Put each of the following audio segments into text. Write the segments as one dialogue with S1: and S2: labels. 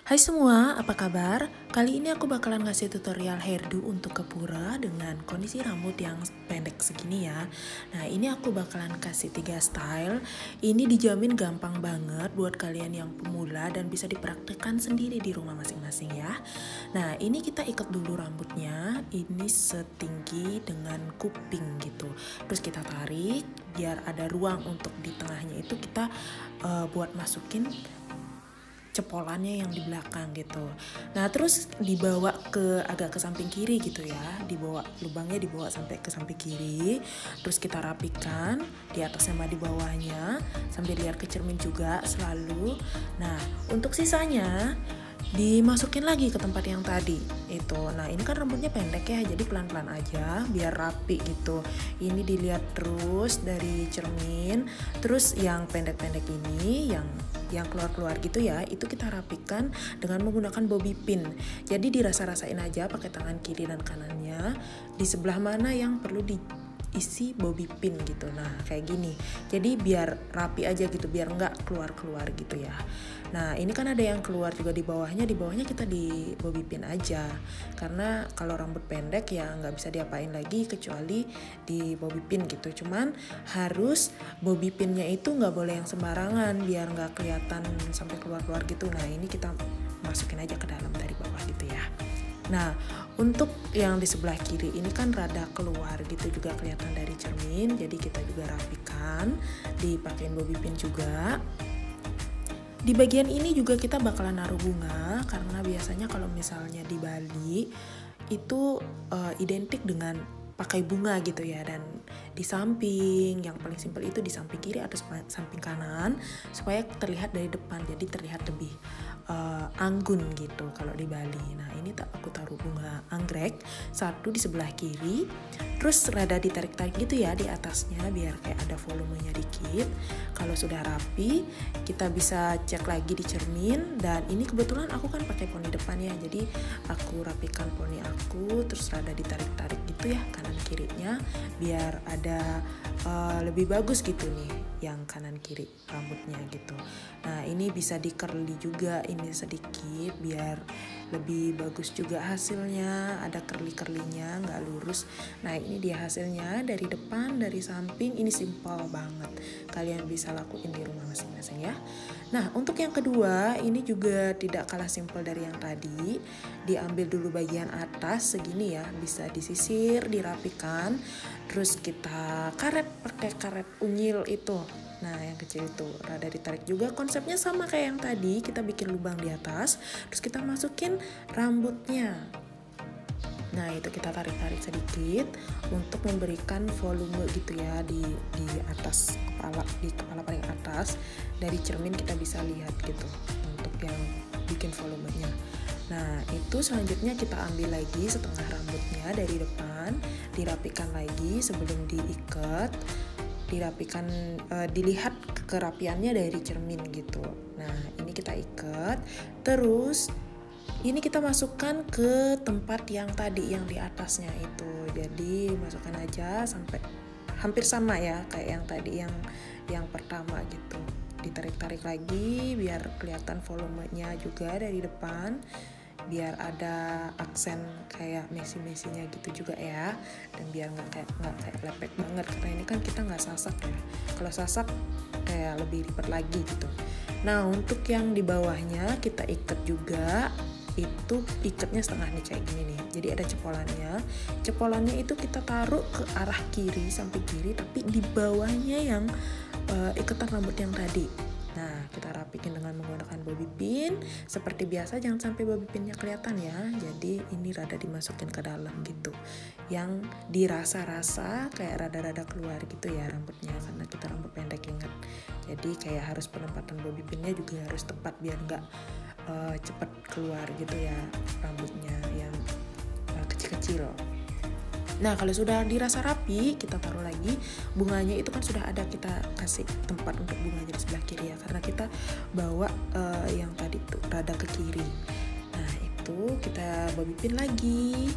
S1: Hai semua, apa kabar? Kali ini aku bakalan ngasih tutorial hairdo untuk Kepura dengan kondisi rambut yang pendek segini ya. Nah, ini aku bakalan kasih 3 style. Ini dijamin gampang banget buat kalian yang pemula dan bisa dipraktekkan sendiri di rumah masing-masing ya. Nah, ini kita ikat dulu rambutnya. Ini setinggi dengan kuping gitu. Terus kita tarik biar ada ruang untuk di tengahnya itu kita buat masukin cepolannya yang di belakang gitu. Nah, terus dibawa agak ke samping kiri gitu ya. Lubangnya dibawa sampai ke samping kiri. Terus kita rapikan di atas sama di bawahnya sambil lihat ke cermin juga selalu. Nah, untuk sisanya dimasukin lagi ke tempat yang tadi itu. Nah, ini kan rambutnya pendek ya, jadi pelan-pelan aja biar rapi gitu. Ini dilihat terus dari cermin. Terus yang pendek-pendek ini yang keluar-keluar gitu ya, itu kita rapikan dengan menggunakan bobby pin. Jadi dirasa-rasain aja pakai tangan kiri dan kanannya di sebelah mana yang perlu diisi bobby pin gitu. Nah, kayak gini. Jadi biar rapi aja gitu, biar nggak keluar-keluar gitu ya. Nah, ini kan ada yang keluar juga di bawahnya kita di bobby pin aja. Karena kalau rambut pendek ya nggak bisa diapain lagi kecuali di bobby pin gitu. Cuman harus bobby pinnya itu nggak boleh yang sembarangan biar nggak kelihatan sampai keluar-keluar gitu. Nah, ini kita masukin aja ke dalam dari bawah gitu ya. Nah, untuk yang di sebelah kiri ini kan rada keluar gitu juga kelihatan dari cermin. Jadi kita juga rapikan, dipakein bobby pin juga. Di bagian ini juga kita bakalan naruh bunga karena biasanya kalau misalnya di Bali itu identik dengan pakai bunga gitu ya. Dan di samping yang paling simpel itu di samping kiri atau samping kanan supaya terlihat dari depan, jadi terlihat lebih anggun gitu kalau di Bali. Nah, ini aku taruh bunga anggrek satu di sebelah kiri, terus rada ditarik-tarik gitu ya di atasnya biar kayak ada volumenya dikit. Kalau sudah rapi kita bisa cek lagi di cermin. Dan ini kebetulan aku kan pakai poni depan ya, jadi aku rapikan poni aku terus rada ditarik-tarik gitu ya kanan kirinya biar ada lebih bagus gitu nih yang kanan kiri rambutnya gitu. Nah, ini bisa di curly juga ini sedikit biar lebih bagus juga hasilnya, ada curly-curlynya nggak lurus. Nah, ini dia hasilnya dari depan, dari samping. Ini simple banget, kalian bisa lakuin di rumah masing-masing ya. Nah, untuk yang kedua ini juga tidak kalah simple dari yang tadi. Diambil dulu bagian atas segini ya, bisa disisir, dirapikan, terus kita karet pakai karet unyil itu. Nah, yang kecil itu rada ditarik juga, konsepnya sama kayak yang tadi, kita bikin lubang di atas, terus kita masukin rambutnya. Nah, itu kita tarik-tarik sedikit untuk memberikan volume gitu ya di atas kepala, di kepala paling atas. Dari cermin kita bisa lihat gitu untuk yang bikin volumenya. Nah, itu selanjutnya kita ambil lagi setengah rambutnya dari depan, dirapikan lagi sebelum diikat. Dirapikan, dilihat kerapiannya dari cermin gitu. Nah, ini kita ikat, terus ini kita masukkan ke tempat yang tadi yang di atasnya itu. Jadi masukkan aja sampai hampir sama ya kayak yang tadi yang pertama gitu. Ditarik-tarik lagi biar kelihatan volumenya juga dari depan, biar ada aksen kayak mesi-mesinya gitu juga ya, dan biar nggak kayak lepek banget karena ini kan kita nggak sasak ya. Kalau sasak kayak lebih ribet lagi gitu. Nah, untuk yang di bawahnya kita ikat juga, itu ikatnya setengah nih kayak gini nih. Jadi ada cepolannya itu kita taruh ke arah kiri sampai kiri, tapi di bawahnya yang ikatan rambut yang tadi. Nah, kita rapikin dengan menggunakan bobby pin. Seperti biasa jangan sampai bobby pinnya kelihatan ya. Jadi ini rada dimasukin ke dalam gitu. Yang dirasa-rasa kayak rada-rada keluar gitu ya rambutnya karena kita rambut pendek ingat. Jadi kayak harus penempatan bobby pinnya juga harus tepat biar nggak cepat keluar gitu ya rambutnya yang kecil-kecil. Nah, kalau sudah dirasa rapi, kita taruh lagi bunganya. Itu kan sudah ada, kita kasih tempat untuk bunganya di sebelah kiri ya, karena kita bawa yang tadi tuh rada ke kiri. Nah, itu kita bobby pin lagi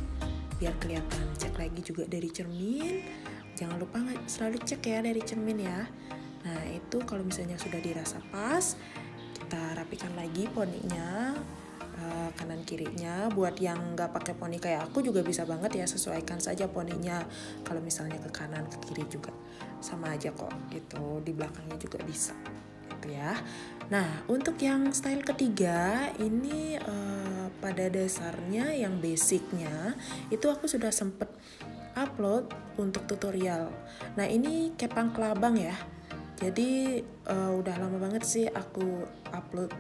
S1: biar kelihatan. Cek lagi juga dari cermin, jangan lupa selalu cek ya dari cermin ya. Nah, itu kalau misalnya sudah dirasa pas, kita rapikan lagi poninya. kirinya. Buat yang nggak pakai poni kayak aku juga bisa banget ya, sesuaikan saja poninya. Kalau misalnya ke kanan ke kiri juga sama aja kok, gitu. Di belakangnya juga bisa gitu ya. Nah, untuk yang style ketiga ini pada dasarnya yang basicnya itu aku sudah sempet upload untuk tutorial. Nah, ini kepang kelabang ya. Jadi udah lama banget sih aku upload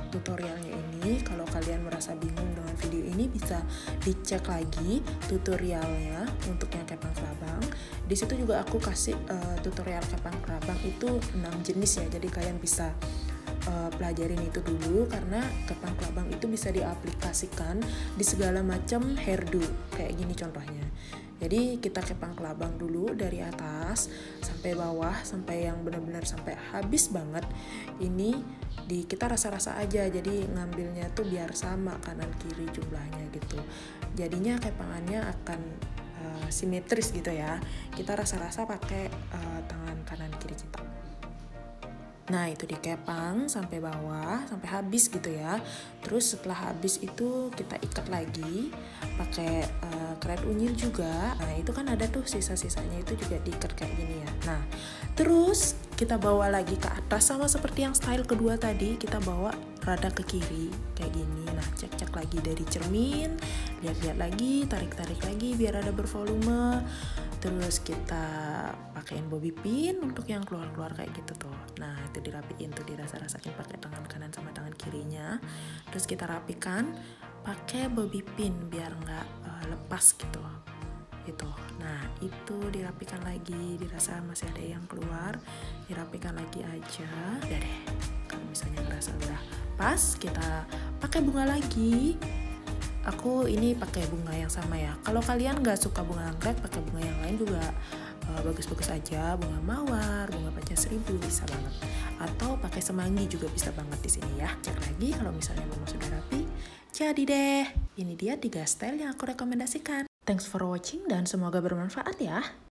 S1: tutorialnya ini. Kalau kalian merasa bingung dengan video ini, bisa dicek lagi tutorialnya untuk yang kepang kelabang. Di situ juga aku kasih tutorial kepang kelabang itu 6 jenis ya. Jadi kalian bisa pelajarin itu dulu, karena kepang kelabang itu bisa diaplikasikan di segala macam hairdo. Kayak gini contohnya. Jadi kita kepang kelabang dulu dari atas sampai bawah, sampai yang benar-benar sampai habis banget. Ini kita rasa-rasa aja, jadi ngambilnya tuh biar sama kanan kiri jumlahnya gitu. Jadinya kepangannya akan simetris gitu ya. Kita rasa-rasa pakai tangan kanan kiri kita. Nah, itu dikepang sampai bawah, sampai habis gitu ya. Terus setelah habis itu kita ikat lagi pakai keret unyil juga. Nah, itu kan ada tuh sisa-sisanya, itu juga diikat kayak gini ya. Nah, terus kita bawa lagi ke atas sama seperti yang style kedua tadi, kita bawa rada ke kiri kayak gini. Nah, cek-cek lagi dari cermin, lihat-lihat lagi, tarik-tarik lagi biar ada bervolume. Terus kita pakein bobby pin untuk yang keluar-keluar kayak gitu tuh. Nah, itu dirapiin tuh, dirasa-rasain pakai tangan kanan sama tangan kirinya. Terus kita rapikan pakai bobby pin biar nggak lepas gitu. Itu. Nah, itu dirapikan lagi, dirasa masih ada yang keluar, dirapikan lagi aja. Udah deh. Kalau misalnya ngerasa udah pas, kita pakai bunga lagi. Aku ini pakai bunga yang sama ya. Kalau kalian nggak suka bunga anggrek, pakai bunga yang lain juga bagus-bagus aja. Bunga mawar, bunga pacar seribu bisa banget. Atau pakai semanggi juga bisa banget di sini ya. Cek lagi kalau misalnya memang sudah rapi. Jadi deh, ini dia 3 style yang aku rekomendasikan. Thanks for watching dan semoga bermanfaat ya.